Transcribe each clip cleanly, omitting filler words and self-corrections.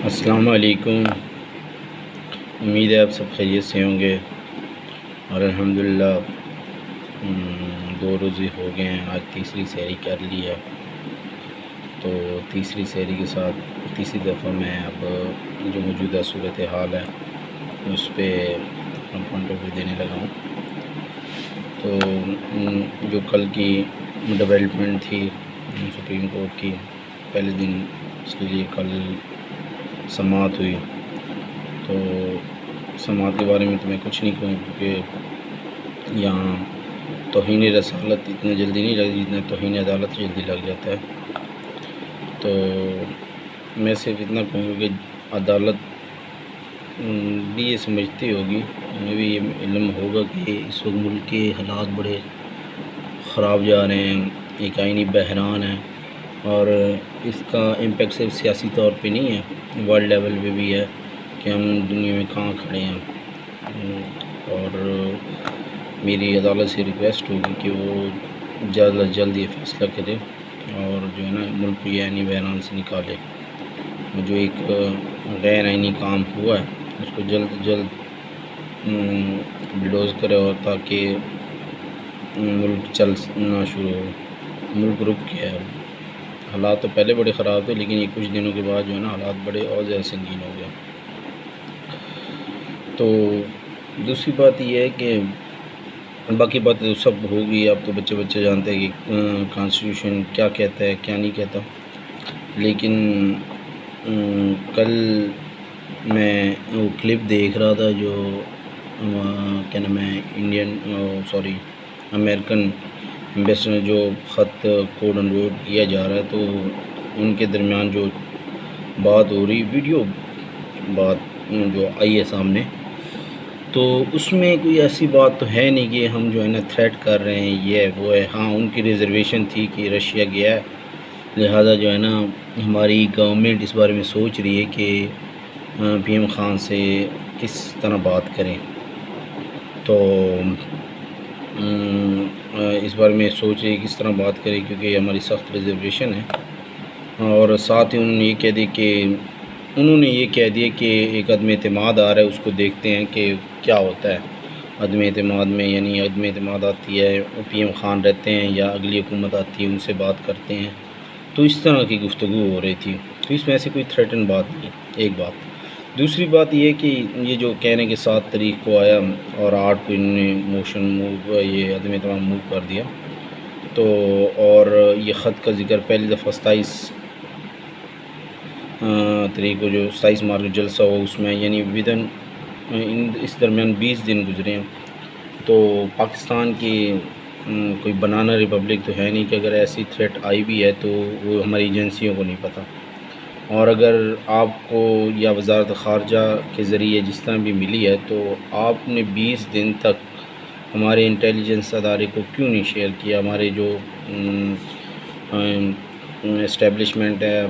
السلام علیکم۔ امید ہے آپ سب خیریت سے ہوں گے اور الحمدللہ 2 روزے ہو گئے ہیں، آج تیسری سحری کر لی ہے۔ تو تیسری سحری کے ساتھ تیسری دفعہ میں اب جو موجودہ صورتحال ہے اس پہ اپنا پوائنٹ آف ویو دینے لگا ہوں۔ تو جو کل کی ڈیولپمنٹ تھی سپریم کورٹ کی، پہلے دن اس کے لیے کل سماعت ہوئی۔ تو سماعت کے بارے میں تو میں کچھ نہیں کہوں، کیونکہ یہاں توہین رسالت اتنا جلدی نہیں لگتی جتنا توہین عدالت جلدی لگ جاتا ہے۔ تو میں صرف اتنا کہوں گا کہ عدالت بھی یہ سمجھتی ہوگی، انہیں بھی یہ علم ہوگا کہ اس وقت ملک کے حالات بڑے خراب جا رہے ہیں، ایک آئینی بحران ہے، اور اس کا امپیکٹ صرف سیاسی طور پہ نہیں ہے، ورلڈ لیول پہ بھی ہے کہ ہم دنیا میں کہاں کھڑے ہیں۔ اور میری عدالت سے ریکویسٹ ہوگی کہ وہ جلد از جلد یہ فیصلہ کرے اور جو ہے نا ملک کو یہ آئینی بحران سے نکالے۔ جو ایک غیر آئینی کام ہوا ہے اس کو جلد از جلد بلڈوز کرے، اور تاکہ ملک چلنا شروع ہو۔ ملک رک گیا ہے، حالات تو پہلے بڑے خراب تھے، لیکن یہ کچھ دنوں کے بعد جو ہے نا حالات بڑے اور زیادہ سنگین ہو گئے۔ تو دوسری بات یہ ہے کہ باقی باتیں تو سب ہوگی، اب تو بچے جانتے ہیں کہ کانسٹیٹیوشن کیا کہتا ہے کیا نہیں کہتا، لیکن کل میں وہ کلپ دیکھ رہا تھا جو کیا نام ہے امریکن ایمبیسڈر جو خط کوڈ انروڈ کیا جا رہا ہے، تو ان کے درمیان جو بات ہو رہی ویڈیو بات جو آئی ہے سامنے، تو اس میں کوئی ایسی بات تو ہے نہیں کہ ہم جو ہے نا تھریٹ کر رہے ہیں یہ ہے وہ ہے۔ ہاں ان کی ریزرویشن تھی کہ رشیا گیا ہے، لہٰذا جو ہے نا ہماری گورنمنٹ اس بارے میں سوچ رہی ہے کہ پی ایم خان سے کس طرح بات کریں۔ تو اس بارے میں سوچ رہی ہے کس طرح بات کریں، کیونکہ ہماری سخت ریزرویشن ہے، اور ساتھ ہی انہوں نے یہ کہہ دیا کہ ایک عدم اعتماد آ رہا ہے، اس کو دیکھتے ہیں کہ کیا ہوتا ہے عدم اعتماد میں۔ یعنی عدم اعتماد آتی ہے، پی ایم خان رہتے ہیں یا اگلی حکومت آتی ہے ان سے بات کرتے ہیں، تو اس طرح کی گفتگو ہو رہی تھی۔ تو اس میں ایسی کوئی تھریٹن بات نہیں، ایک بات۔ دوسری بات یہ کہ یہ جو کہنے کے 7 تاریخ کو آیا اور 8 کو انہوں نے یہ عدم اعتماد موو کر دیا، تو اور یہ خط کا ذکر پہلی دفعہ 27 تاریخ کو جو 27 مارچ کو جلسہ ہو، اس میں یعنی اس درمیان 20 دن گزرے ہیں۔ تو پاکستان کی کوئی بنانا ریپبلک تو ہے نہیں کہ اگر ایسی تھریٹ آئی بھی ہے تو وہ ہماری ایجنسیوں کو نہیں پتہ، اور اگر آپ کو یا وزارت خارجہ کے ذریعے جس طرح بھی ملی ہے تو آپ نے 20 دن تک ہمارے انٹیلیجنس ادارے کو کیوں نہیں شیئر کیا؟ ہمارے جو اسٹیبلشمنٹ ہے،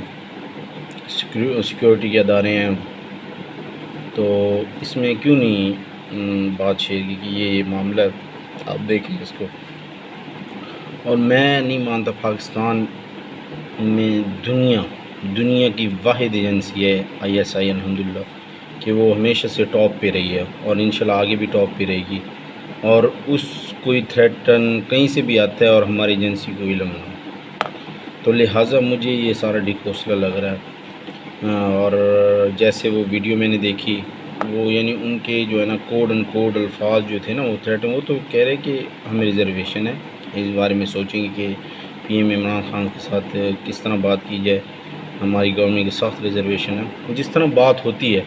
سیکیورٹی کے ادارے ہیں، تو اس میں کیوں نہیں بات شیئر کی کہ یہ معاملہ ہے، آپ دیکھیں اس کو۔ اور میں نہیں مانتا پاکستان میں دنیا کی واحد ایجنسی ہے ISI الحمدللہ، کہ وہ ہمیشہ سے ٹاپ پہ رہی ہے اور انشاءاللہ آگے بھی ٹاپ پہ رہے گی، اور اس کوئی تھریٹن کہیں سے بھی آتا ہے اور ہماری ایجنسی کو علم نہ ہو، تو لہٰذا مجھے یہ سارا ڈھکوسلا لگ رہا ہے۔ اور جیسے وہ ویڈیو میں نے دیکھی، وہ یعنی ان کے جو ہے نا کوڈ ان کوڈ الفاظ جو تھے نا وہ تھریٹن، وہ تو کہہ رہے کہ ہمیں ریزرویشن ہے، اس بارے میں سوچیں گے کہ پی ایم عمران خان کے ساتھ کس طرح بات کی جائے، ہماری گورنمنٹ کی سخت ریزرویشن ہے، جس طرح بات ہوتی ہے۔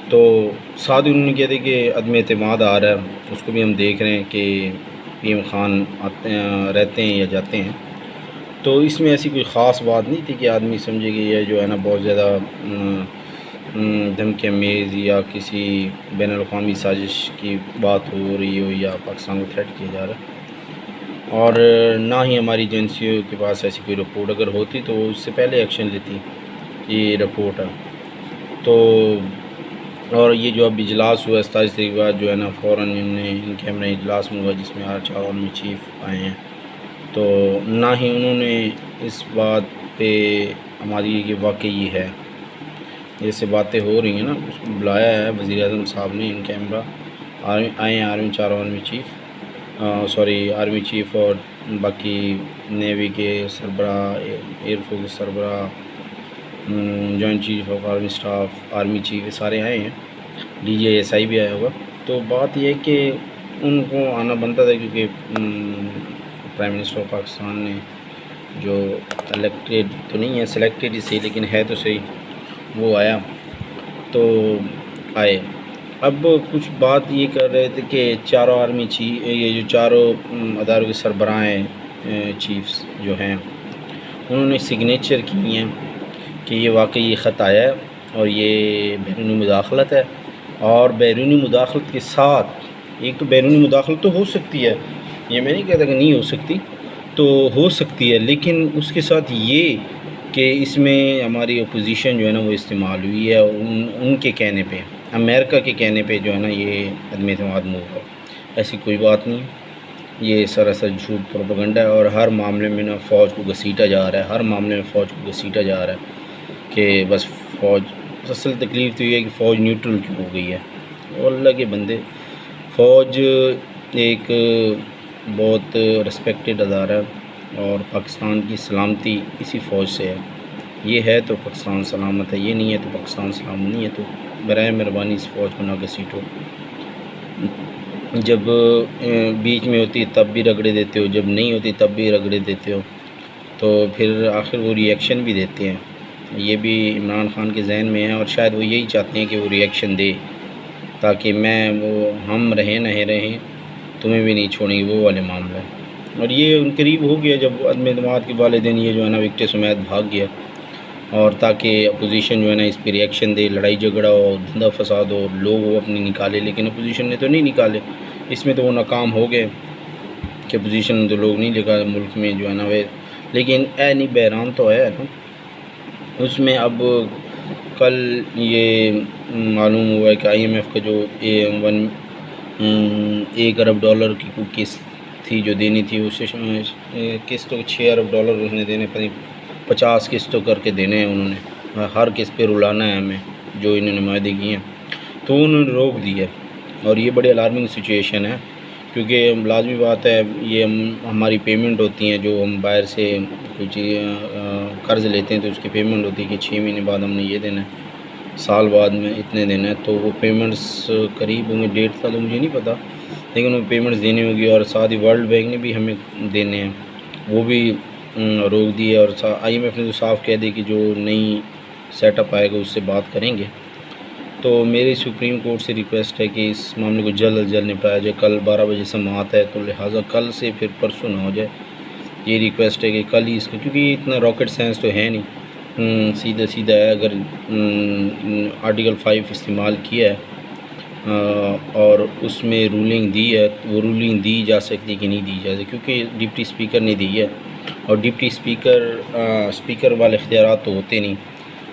تو ساتھ ہی انہوں نے کہا تھا کہ عدم اعتماد آ رہا ہے، اس کو بھی ہم دیکھ رہے ہیں کہ پی ایم خان رہتے ہیں یا جاتے ہیں، تو اس میں ایسی کوئی خاص بات نہیں تھی کہ آدمی سمجھے کہ یہ جو ہے نا بہت زیادہ دھمکی امیز یا کسی بین الاقوامی سازش کی بات ہو رہی ہو یا پاکستان کو تھریٹ کیا جا رہا ہے، اور نہ ہی ہماری ایجنسیوں کے پاس ایسی کوئی رپورٹ اگر ہوتی تو اس سے پہلے ایکشن لیتی۔ یہ رپورٹ ہے تو، اور یہ جو اب اجلاس ہوا 27 تاریخ کے بعد جو ہے نا فوراً ان کے ہم نے اجلاس میں ہوا جس میں 4 آرمی چیف آئے ہیں، تو نہ ہی انہوں نے اس بات پہ ہماری یہ واقعی ہے جیسے باتیں ہو رہی ہیں نا، اس کو بلایا ہے وزیر اعظم صاحب نے ان کیمرہ، آئے ہیں آرمی، چاروں آرمی چیف اور باقی نیوی کے سربراہ، ایئر فورس کے سربراہ، joint chief of army staff, army chief, یہ سارے آئے ہیں، DGI بھی آیا ہوگا۔ تو بات یہ ہے کہ ان کو آنا بنتا تھا، کیونکہ پرائم منسٹر آف پاکستان نے جو الیکٹڈ تو نہیں ہے، سلیکٹڈ ہی صحیح لیکن ہے تو صحیح، وہ آیا تو آئے۔ اب کچھ بات یہ کر رہے تھے کہ چاروں آرمی یہ جو چاروں اداروں کے سربراہ ہیں، چیفز جو ہیں، انہوں نے سگنیچر کی ہیں کہ یہ واقعی یہ خط آیا ہے اور یہ بیرونی مداخلت ہے، اور بیرونی مداخلت کے ساتھ ایک تو بیرونی مداخلت تو ہو سکتی ہے، یہ میں نہیں کہتا کہ نہیں ہو سکتی، تو ہو سکتی ہے، لیکن اس کے ساتھ یہ کہ اس میں ہماری اپوزیشن جو ہے نا وہ استعمال ہوئی ہے، ان کے کہنے پہ، امریکہ کے کہنے پہ جو ہے نا یہ عدم اعتماد موو ہے۔ ایسی کوئی بات نہیں، یہ سراسر جھوٹ پروپیگنڈا ہے، اور ہر معاملے میں نا فوج کو گھسیٹا جا رہا ہے، ہر معاملے میں فوج کو گھسیٹا جا رہا ہے کہ بس فوج، اصل تکلیف تو یہ ہے کہ فوج نیوٹرل کیوں ہو گئی ہے۔ اور اللہ کے بندے، فوج ایک بہت رسپیکٹڈ ادارہ ہے، اور پاکستان کی سلامتی اسی فوج سے ہے، یہ ہے تو پاکستان سلامت ہے، یہ نہیں ہے تو پاکستان سلامت نہیں ہے۔ تو برائے مہربانی اس فوج کو نہ گھسیٹو، جب بیچ میں ہوتی تب بھی رگڑے دیتے ہو، جب نہیں ہوتی تب بھی رگڑے دیتے ہو، تو پھر آخر وہ ری ایکشن بھی دیتے ہیں۔ یہ بھی عمران خان کے ذہن میں ہے، اور شاید وہ یہی چاہتے ہیں کہ وہ ری ایکشن دے، تاکہ ہم رہیں نہ رہیں تمہیں بھی نہیں چھوڑیں گے، وہ والے معاملہ ہے۔ اور یہ قریب ہو گیا جب عدم اعتماد کے والدین یہ جو ہے نا وکٹ سمیت بھاگ گیا، اور تاکہ اپوزیشن جو ہے نا اس پہ ری ایکشن دے، لڑائی جھگڑا ہو، دھندا فساد ہو، لوگ وہ اپنی نکالے، لیکن اپوزیشن نے تو نہیں نکالے، اس میں تو وہ ناکام ہو گئے کہ اپوزیشن نے تو لوگ نہیں نکالے ملک میں جو ہے نا وہ، لیکن نہیں بحران تو ہے نا اس میں۔ اب کل یہ معلوم ہوا ہے کہ IMF کا جو $1 ارب کی کوئی قسط تھی جو دینی تھی، اسے قسطوں $6 ارب اس نے دینے، 50 قسطوں کر کے دینے ہیں انہوں نے، ہر قسط پہ رلانا ہے ہمیں جو انہوں نے معاہدے کیے ہیں، تو انہوں نے روک دی ہے۔ اور یہ بڑی الارمنگ سچویشن ہے، کیونکہ لازمی بات ہے یہ ہماری پیمنٹ ہوتی ہیں، جو ہم باہر سے کوئی چیز قرض لیتے ہیں تو اس کی پیمنٹ ہوتی ہے کہ 6 مہینے بعد ہم نے یہ دینا ہے، سال بعد میں اتنے دینا ہے، تو وہ پیمنٹس قریب ہوں گے، ڈیٹ کا تو مجھے نہیں پتہ، لیکن وہ پیمنٹس دینی ہوگی، اور ساتھ ہی ورلڈ بینک نے بھی ہمیں دینے ہیں، وہ بھی روک دیے، اور IMF نے تو صاف کہہ دی کہ جو نئی سیٹ اپ آئے گا اس سے بات کریں گے۔ تو میری سپریم کورٹ سے ریکویسٹ ہے کہ اس معاملے کو جلد از جلد نپٹایا جائے، کل 12 بجے سماعت ہے، تو لہٰذا کل سے پھر پرسوں نہ ہو جائے، یہ ریکویسٹ ہے کہ کل ہی اس کا، کیونکہ اتنا راکٹ سائنس تو ہے نہیں، سیدھا ہے، اگر آرٹیکل 5 استعمال کیا ہے اور اس میں رولنگ دی ہے، وہ رولنگ دی جا سکتی کہ نہیں دی جا سکتی، کیونکہ ڈپٹی اسپیکر نے دی ہے، اور ڈپٹی اسپیکر والے اختیارات تو ہوتے نہیں،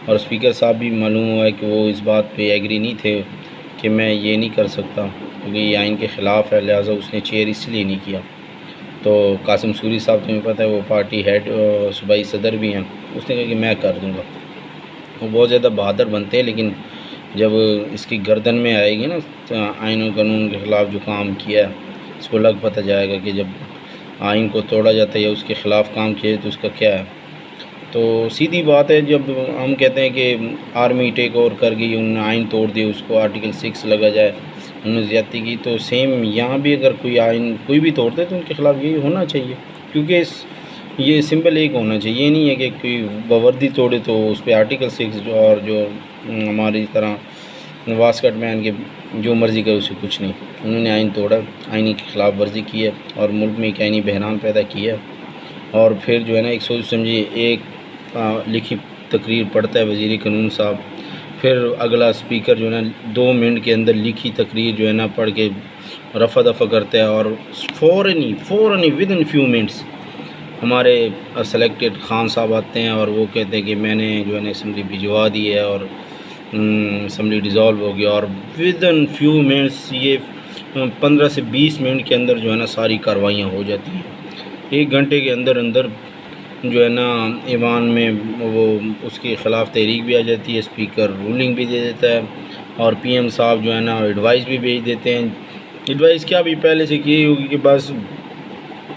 اور اسپیکر صاحب بھی معلوم ہوا ہے کہ وہ اس بات پہ ایگری نہیں تھے کہ میں یہ نہیں کر سکتا، کیونکہ یہ آئین کے خلاف ہے، لہٰذا اس نے چیئر اس لیے نہیں کیا۔ تو قاسم سوری صاحب تمہیں پتہ ہے وہ پارٹی ہیڈ صوبائی صدر بھی ہیں، اس نے کہا کہ میں کر دوں گا۔ وہ بہت زیادہ بہادر بنتے ہیں، لیکن جب اس کی گردن میں آئے گی نا آئین و قانون کے خلاف جو کام کیا ہے، اس کو لگ پتہ جائے گا کہ جب آئین کو توڑا جاتا ہے یا اس کے خلاف کام کیا تو اس کا کیا ہے۔ تو سیدھی بات ہے، جب ہم کہتے ہیں کہ آرمی ٹیک اوور کر گئی، انہوں نے آئین توڑ دیا، اس کو آرٹیکل 6 لگا جائے، انہوں نے زیادتی کی، تو سیم یہاں بھی اگر کوئی آئین کوئی بھی توڑتا ہے تو ان کے خلاف یہی ہونا چاہیے، کیونکہ یہ سمپل ایک ہونا چاہیے، یہ نہیں ہے کہ کوئی باوردی توڑے تو اس پہ آرٹیکل 6 اور جو ہماری طرح واسکٹ مین کے جو مرضی کرے اسے کچھ نہیں، انہوں نے آئین توڑا، آئین کی خلاف ورزی کی ہے، اور ملک میں ایک آئینی بحران پیدا کیا ہے، اور پھر جو ہے نا ایک سوچ سمجھیے ایک لکھی تقریر پڑھتا ہے وزیر قانون صاحب، پھر اگلا اسپیکر جو ہے نا 2 منٹ کے اندر لکھی تقریر جو ہے نا پڑھ کے رفع دفع کرتا ہے، اور فوراً ودن فیو منٹس ہمارے سلیکٹڈ خان صاحب آتے ہیں اور وہ کہتے ہیں کہ میں نے جو ہے نا اسمبلی بھجوا دی ہے اور اسمبلی ڈیزالو ہو گیا، اور ودن فیو منٹس یہ 15 سے 20 منٹ کے اندر جو ہے نا ساری کاروائیاں ہو جاتی ہیں، 1 گھنٹے کے اندر جو ہے نا ایوان میں وہ اس کے خلاف تحریک بھی آ جاتی ہے، اسپیکر رولنگ بھی دے دیتا ہے، اور پی ایم صاحب جو ہے نا ایڈوائس بھی بھیج دیتے ہیں۔ ایڈوائس کیا بھی پہلے سے کی ہوگی کہ بس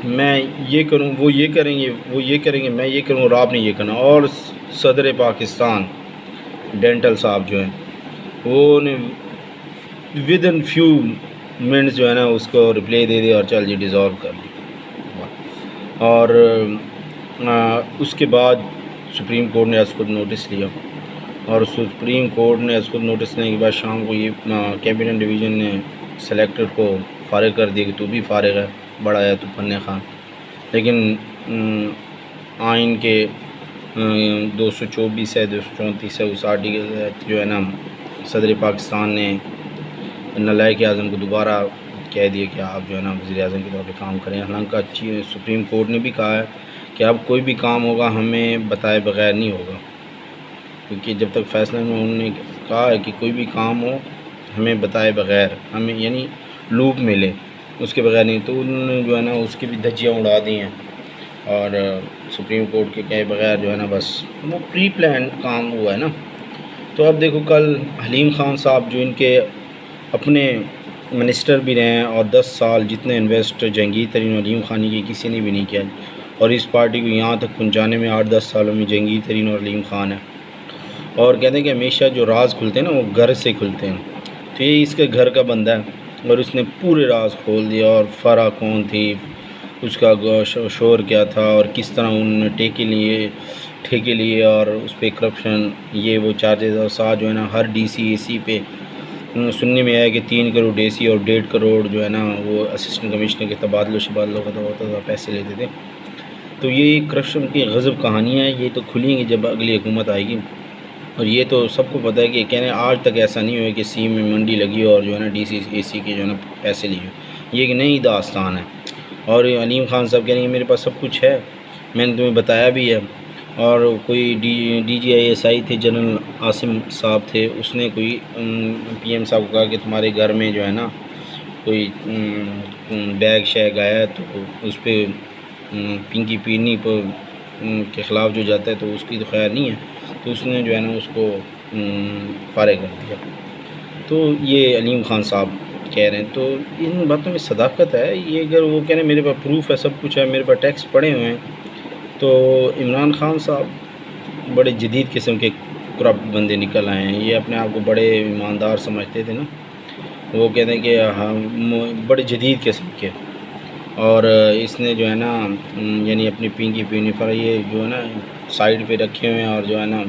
میں یہ کروں، وہ یہ کریں گے، وہ یہ کریں گے، میں یہ کروں اور آپ نے یہ کرنا۔ اور صدر پاکستان ڈینٹل صاحب جو ہیں وہ نے ود ان فیو منٹس جو ہے نا اس کو رپلائی دے دیا اور چل جی ڈیزالو کر لی۔ اور اس کے بعد سپریم کورٹ نے اس کو نوٹس لیا، اور سپریم کورٹ نے اس کو نوٹس لینے کے بعد شام کو یہ کیبنٹ ڈویژن نے سلیکٹڈ کو فارغ کر دیا کہ تو بھی فارغ ہے، بڑا ہے تو فن خان۔ لیکن آئین کے 224 ہے 234 ہے اس آرٹیکل جو ہے نا صدر پاکستان نے نائب اعظم کو دوبارہ کہہ دیا کہ آپ جو ہے نا وزیر اعظم کے طور پہ کام کریں۔ حالانکہ سپریم کورٹ نے بھی کہا ہے کہ اب کوئی بھی کام ہوگا ہمیں بتائے بغیر نہیں ہوگا، کیونکہ جب تک فیصلہ میں انہوں نے کہا ہے کہ کوئی بھی کام ہو ہمیں بتائے بغیر، ہمیں یعنی لوپ ملے اس کے بغیر نہیں، تو انہوں نے جو ہے نا اس کی بھی دھجیاں اڑا دی ہیں، اور سپریم کورٹ کے کہے بغیر جو ہے نا بس وہ پری پلان کام ہوا ہے نا۔ تو اب دیکھو کل حلیم خان صاحب جو ان کے اپنے منسٹر بھی رہے ہیں، اور 10 سال جتنے انویسٹ جہانگیر ترین اور علیم خانی کی کسی نے بھی نہیں کیا، اور اس پارٹی کو یہاں تک پہنچانے میں 8-10 سالوں میں جہانگیر ترین اور علیم خان ہے۔ اور کہتے ہیں کہ ہمیشہ جو راز کھلتے ہیں نا وہ گھر سے کھلتے ہیں، تو یہ اس کے گھر کا بندہ ہے، اور اس نے پورے راز کھول دیا، اور فرا کون تھی، اس کا شور کیا تھا، اور کس طرح انہوں نے ٹھیکے لیے اور اس پہ کرپشن یہ وہ چارجز، اور ساتھ جو ہے نا ہر ڈی سی اے سی پہ سننے میں آیا کہ 3 کروڑ ڈی سی اور 1.5 کروڑ جو ہے نا وہ اسسٹنٹ کمشنر کے تبادلہ شبادلہ کا ہوتا تھا، پیسے لیتے تھے۔ تو یہ کرپشن کی غضب کہانیاں ہیں، یہ تو کھلیں گی جب اگلی حکومت آئے گی، اور یہ تو سب کو پتہ ہے کہ کہنے آج تک ایسا نہیں ہوا کہ سی میں منڈی لگی اور جو ہے نا ڈی سی اے سی کے جو ہے نا پیسے لیے، یہ ایک نئی داستان ہے۔ اور علیم خان صاحب کہہ رہے ہیں کہ میرے پاس سب کچھ ہے، میں نے تمہیں بتایا بھی ہے۔ اور کوئی D G I S I تھے جنرل عاصم صاحب تھے، اس نے کوئی پی ایم صاحب کو کہا کہ تمہارے گھر میں جو ہے نا کوئی بیگ شیگ آیا ہے تو اس پہ پنکی پینی کے خلاف جو جاتا ہے تو اس کی تو خیر نہیں ہے، تو اس نے جو ہے نا اس کو فارغ کر دیا۔ تو یہ علیم خان صاحب کہہ رہے ہیں، تو ان باتوں میں صداقت ہے۔ یہ اگر وہ کہہ رہے ہیں میرے پاس پروف ہے، سب کچھ ہے، میرے پاس ٹیکس پڑے ہوئے ہیں، تو عمران خان صاحب بڑے جدید قسم کے کرپٹ بندے نکل آئے ہیں۔ یہ اپنے آپ کو بڑے ایماندار سمجھتے تھے نا، وہ کہتے ہیں کہ بڑے جدید قسم کے، اور اس نے جو ہے نا یعنی اپنی پینکی پینی پر یہ جو ہے نا سائڈ پہ رکھے ہوئے ہیں، اور جو ہے نا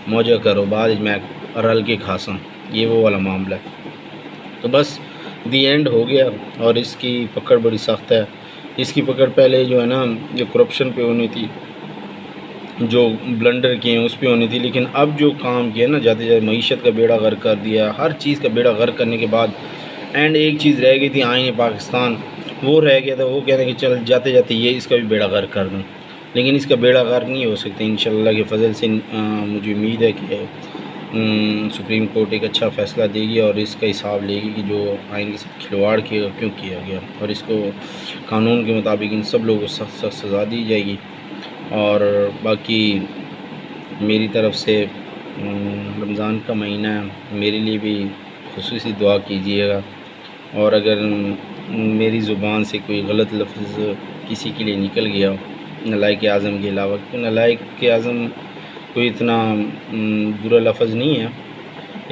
موجہ کرو بعد میں رل کے کھاساں، یہ وہ والا معاملہ ہے۔ تو بس دی اینڈ ہو گیا، اور اس کی پکڑ بڑی سخت ہے۔ اس کی پکڑ پہلے جو ہے نا جو کرپشن پہ ہونی تھی، جو بلنڈر کیے ہیں اس پہ ہونی تھی، لیکن اب جو کام کیا نا جاتے جاتے معیشت کا بیڑا غرق کر دیا، ہر چیز کا بیڑا غرق کرنے کے بعد اینڈ ایک چیز رہ گئی تھی آئین پاکستان، وہ رہ گیا تھا، وہ کہتے ہیں کہ چل جاتے جاتے یہ اس کا بھی بیڑا غرق کر دوں، لیکن اس کا بیڑا غرق نہیں ہو سکتا۔ انشاءاللہ کے فضل سے مجھے امید ہے کہ سپریم کورٹ ایک اچھا فیصلہ دے گی اور اس کا حساب لے گی کہ جو آئین کے ساتھ کھلواڑ کیا کیوں کیا گیا، اور اس کو قانون کے مطابق ان سب لوگوں کو سخت سخت سزا دی جائے گی۔ اور باقی میری طرف سے رمضان کا مہینہ ہے، میرے لیے بھی خصوصی دعا کیجیے گا، اور اگر میری زبان سے کوئی غلط لفظ کسی کے لیے نکل گیا نالائق اعظم کے علاوہ، کیونکہ نالائق اعظم کوئی اتنا برا لفظ نہیں ہے،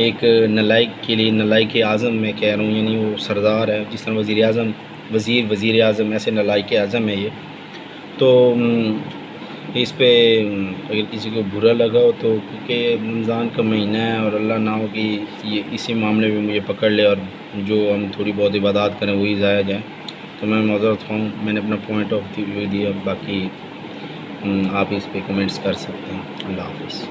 ایک نالائق کے لیے نالائق اعظم میں کہہ رہا ہوں، یعنی وہ سردار ہے، جس طرح وزیر اعظم ایسے نالائق اعظم ہے یہ۔ تو اس پہ اگر کسی کو برا لگا ہو تو، کیونکہ رمضان کا مہینہ ہے اور اللہ نہ ہو کہ یہ اسی معاملے میں مجھے پکڑ لے اور جو ہم تھوڑی بہت عبادات کریں وہی ضائع جائیں، تو میں معذرت خواہ ہوں، میں نے اپنا پوائنٹ آف ویو دیا، باقی آپ اس پہ کمنٹس کر سکتے ہیں۔ اللہ حافظ۔